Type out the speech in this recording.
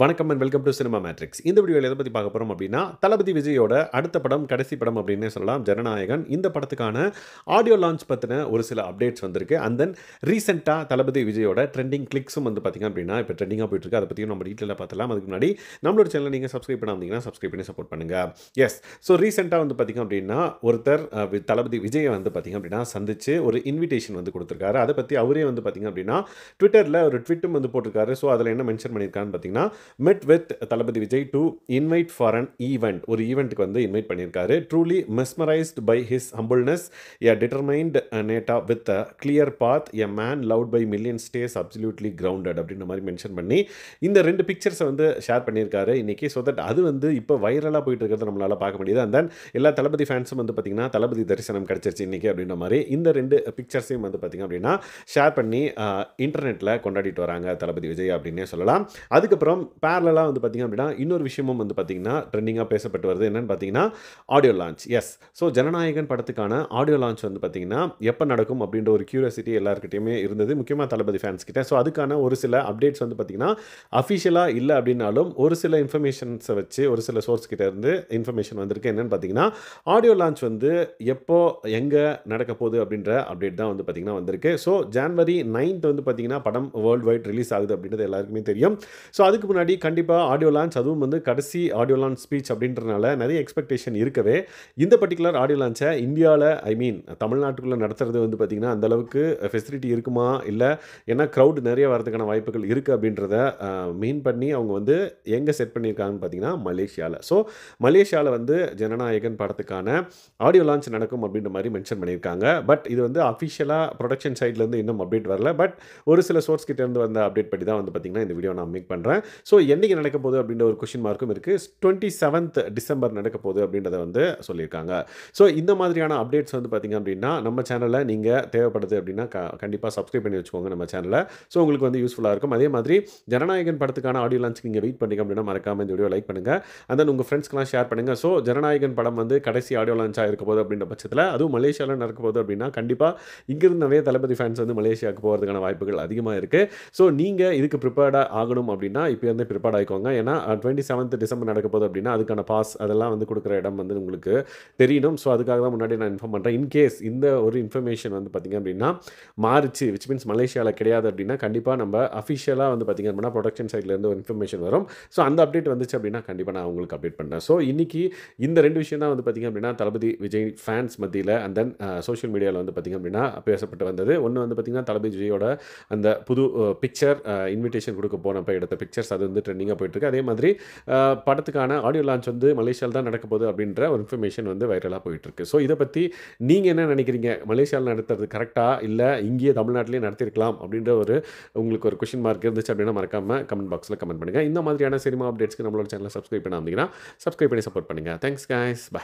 வணக்கம் and welcome to cinema matrix. இந்த வீடியோவில் எதை பற்றி பார்க்க போகிறோம் அப்படின்னா, தளபதி விஜயோட அடுத்த படம், கடைசி படம் அப்படின்னே சொல்லலாம், ஜனநாயகன். இந்த படத்துக்கான ஆடியோ லான்ச் பற்றின ஒரு சில அப்டேட்ஸ் வந்திருக்கு. அண்ட் தென் ரீசெண்டாக தளபதி விஜயோட ட்ரெண்டிங் கிளிக்ஸும் வந்து பார்த்திங்க அப்படின்னா இப்போ ட்ரெண்டிங்காக போயிட்டுருக்கு. அதை பற்றியும் நம்ம டீட்டெயிலாக பார்த்துலாம். அதுக்கு முன்னாடி நம்மளோட சேனலை நீங்கள் சப்ஸ்கிரைப் பண்ணாமல் சப்ஸ்கிரைப் பண்ணி சப்போர்ட் பண்ணுங்கள். எஸ், ஸோ ரீசெண்டாக வந்து பார்த்திங்க அப்படின்னா ஒருத்தர் தளபதி விஜயை வந்து பார்த்திங்க அப்படின்னா சந்தித்து ஒரு இன்விடேஷன் வந்து கொடுத்துருக்காரு. அதை பற்றி அவரே வந்து பார்த்திங்க அப்படின்னா ட்விட்டரில் ஒரு ட்விட்டும் வந்து போட்டிருக்காரு. ஸோ அதில் என்ன மென்ஷன் பண்ணியிருக்கான்னு பார்த்தீங்கன்னா, met with Thalapathy Vijay to invite for an event. ஒரு ஈவெண்ட்டுக்கு வந்து இன்வைட் பண்ணியிருக்காரு. Truly mesmerized by his humbleness, a determined neta with a clear path, a man loved by millions stays absolutely grounded அப்படின்ற மாதிரி mention பண்ணி இந்த ரெண்டு பிக்சர்ஸை வந்து ஷேர் பண்ணியிருக்காரு இன்னைக்கு. ஸோ தட் அது வந்து இப்போ வைரலாக போயிட்டு இருக்கிறத நம்மளால் பார்க்க முடியுது. அண்ட் தென் எல்லா தளபதி ஃபேன்ஸும் வந்து பார்த்திங்கன்னா தளபதி தரிசனம் கிடச்சிருச்சு இன்னைக்கு அப்படின்ற மாதிரி இந்த ரெண்டு பிக்சர்ஸையும் வந்து பார்த்திங்க அப்படின்னா ஷேர் பண்ணி இன்டர்நெட்டில் கொண்டாடிட்டு வராங்க தளபதி விஜய் அப்படின்னே சொல்லலாம். அதுக்கப்புறம் பேரலாக வந்து பார்த்திங்க அப்படின்னா இன்னொரு விஷயமும் வந்து பார்த்திங்கன்னா ட்ரெண்டிங்காக பேசப்பட்டு வருது. என்னென்னு பார்த்தீங்கன்னா audio launch. Yes, so Jananayagan படத்துக்கான ஆடியோ லான்ச் வந்து பார்த்திங்கன்னா எப்போ நடக்கும் அப்படின்ற ஒரு கியூரியாசிட்டி எல்லாருக்கிட்டையுமே இருந்தது, முக்கியமாக தளபதி ஃபேன்ஸ் கிட்ட. ஸோ அதுக்கான ஒரு சில அப்டேட்ஸ் வந்து பார்த்திங்கன்னா அஃபிஷியலாக இல்லை அப்படின்னாலும் ஒரு சில இன்ஃபர்மேஷன்ஸை வச்சு ஒரு சில சோர்ஸ் கிட்ட இருந்து இன்ஃபர்மேஷன் வந்திருக்கு. என்னென்னு பார்த்தீங்கன்னா ஆடியோ லான்ச் வந்து எப்போ எங்கே நடக்க போகுது அப்படின்ற அப்டேட் தான் வந்து பார்த்திங்கன்னா வந்திருக்கு. ஸோ ஜான்வரி 9th வந்து பார்த்திங்கன்னா படம் வேர்ல்டு வைட் ரிலீஸ் ஆகுது அப்படின்றது எல்லாருக்குமே தெரியும். ஸோ அதுக்கு முன்னாடி கண்டிப்பாக ஆடியோ லான்ச், அதுவும் வந்து கடைசி ஆடியோ லான்ச் ஸ்பீச் அப்படின்றனால நிறைய எக்ஸ்பெக்டேஷன் இருக்கவே இந்த பர்டிகுலர் ஆடியோ லான்ச்சை இந்தியாவில் தமிழ்நாட்டுக்குள்ளே நடத்துறது வந்து பார்த்திங்கன்னா அந்தளவுக்கு ஃபெசிலிட்டி இருக்குமா இல்லை, ஏன்னா க்ரௌட் நிறைய வரதுக்கான வாய்ப்புகள் இருக்குது அப்படின்றத மெயின் பண்ணி அவங்க வந்து எங்கே செட் பண்ணியிருக்காங்கன்னு பார்த்தீங்கன்னா மலேசியாவில். ஸோ மலேசியாவில் வந்து ஜனநாயகன் படத்துக்கான ஆடியோ லான்ச் நடக்கும் அப்படின்ற மாதிரி மென்ஷன் பண்ணியிருக்காங்க. பட் இது வந்து அஃபிஷியலாக ப்ரொடக்ஷன் சைட்லேருந்து இன்னும் அப்டேட் வரல. பட் ஒரு சில சோர்ஸ் கிட்டேருந்து வந்த அப்டேட் படி தான் வந்து பார்த்திங்கன்னா இந்த வீடியோ நான் மேக் பண்ணுறேன். ஸோ என்றைக்கு நடக்க போகுது அப்படின்ற ஒரு கொஷின் மார்க்கும் இருக்குது. 27th டிசம்பர் நடக்க போகுது அப்படின்றத வந்து சொல்லியிருக்காங்க. ஸோ இந்த மாதிரியான அப்டேட்ஸ் வந்து பார்த்திங்க அப்படின்னா நம்ம சேனலில் நீங்கள் தேவைப்படுது அப்படின்னா கண்டிப்பாக சப்ஸ்கிரைப் பண்ணி வச்சுக்கோங்க நம்ம சேனலில். ஸோ உங்களுக்கு வந்து யூஸ்ஃபுல்லாக இருக்கும். அதே மாதிரி ஜனநாயகன் படத்துக்கான ஆடியோ லான்ச்சுக்கு நீங்கள் வெயிட் பண்ணிங்க அப்படின்னா மறக்காமல் இந்த வீடியோ லைக் பண்ணுங்கள். அண்ட் தென் உங்கள் ஃப்ரெண்ட்ஸ்க்கெலாம் ஷேர் பண்ணுங்கள். ஸோ ஜனநாயகன் படம் வந்து கடைசி ஆடியோ லான்ச்சாக இருக்க போகுது அப்படின்ற பட்சத்தில், அதுவும் மலேசியாவில் நடக்க போகுது அப்படின்னா கண்டிப்பாக இங்கிருந்தவே தளபதி ஃபேன்ஸ் வந்து மலேசியாவுக்கு போகிறதுக்கான வாய்ப்புகள் அதிகமாக இருக்குது. ஸோ நீங்கள் இதுக்கு ப்ரிப்பேர்டாக ஆகணும் அப்படின்னா இப்போ வந்து ப்ரிப்பேர்ட் ஆகிக்கோங்க. ஏன்னா 27th டிசம்பர் நடக்க போகுது அப்படின்னா அதுக்கான பாஸ் அதெல்லாம் வந்து கொடுக்குற இடம் வந்து உங்களுக்கு தெரியணும். ஸோ அதுக்காக தான் முன்னாடி நான் இன்ஃபார்ம் பண்ணுறேன். இன்கேஸ் இந்த ஒரு இன்ஃபர்மேஷன் வந்து பார்த்திங்க அப்படின்னா மாறிச்சு, விச் மீன்ஸ் மலேசியாவில் கிடையாது அப்படின்னா கண்டிப்பாக நம்ம அஃபிஷியலாக வந்து பார்த்திங்க அப்படின்னா ப்ரொடக்ஷன் சைட்லேருந்து ஒரு இன்ஃபர்மேஷன் வரும். ஸோ அந்த அப்டேட் வந்துச்சு அப்படின்னா கண்டிப்பாக நான் உங்களுக்கு அப்டேட் பண்ணுறேன். ஸோ இன்றைக்கி இந்த ரெண்டு விஷயம் தான் வந்து பார்த்திங்க அப்படின்னா தளபதி விஜய் ஃபேன்ஸ் மத்தியில் அண்ட் தென் சோஷியல் மீடியாவில் வந்து பார்த்திங்க அப்படின்னா பேசப்பட்டு வந்தது. ஒன்று வந்து பார்த்திங்கன்னா தளபதி விஜயோட அந்த புது பிக்சர் இன்விடேஷன் கொடுக்க போனப்போ எடுத்த பிக்சர்ஸ், அது வந்து ட்ரெண்டிங்காக போயிட்டுருக்கு. அதே மாதிரி படத்துக்கான ஆடியோ லான்ச் வந்து மலேசியாவில் தான் நடக்க போகுது அப்படின்ற ஒரு இன்ஃபர்மேஷன் வந்து வைரலாக போயிட்டுருக்கு. ஸோ இதை பற்றி நீங்கள் என்ன நினைக்கிறீங்க? மலேசியாவில் நடத்துறது கரெக்டாக இல்லை இங்கேயே தமிழ்நாட்டிலே நடத்திருக்கலாம் அப்படின்ற ஒரு உங்களுக்கு ஒரு கொஷின் மார்க் இருந்துச்சு அப்படின்னா மறக்காமல் கமெண்ட் பாக்ஸில் கமெண்ட் பண்ணுங்கள். இந்த மாதிரியான சினிமா அப்டேட்ஸ்க்கு நம்மளோட சேனலை சப்ஸ்கிரைப் பண்ணாமல் சப்ஸ்கிரைப் பண்ணி சப்போர்ட் பண்ணுங்கள். Thanks guys, by.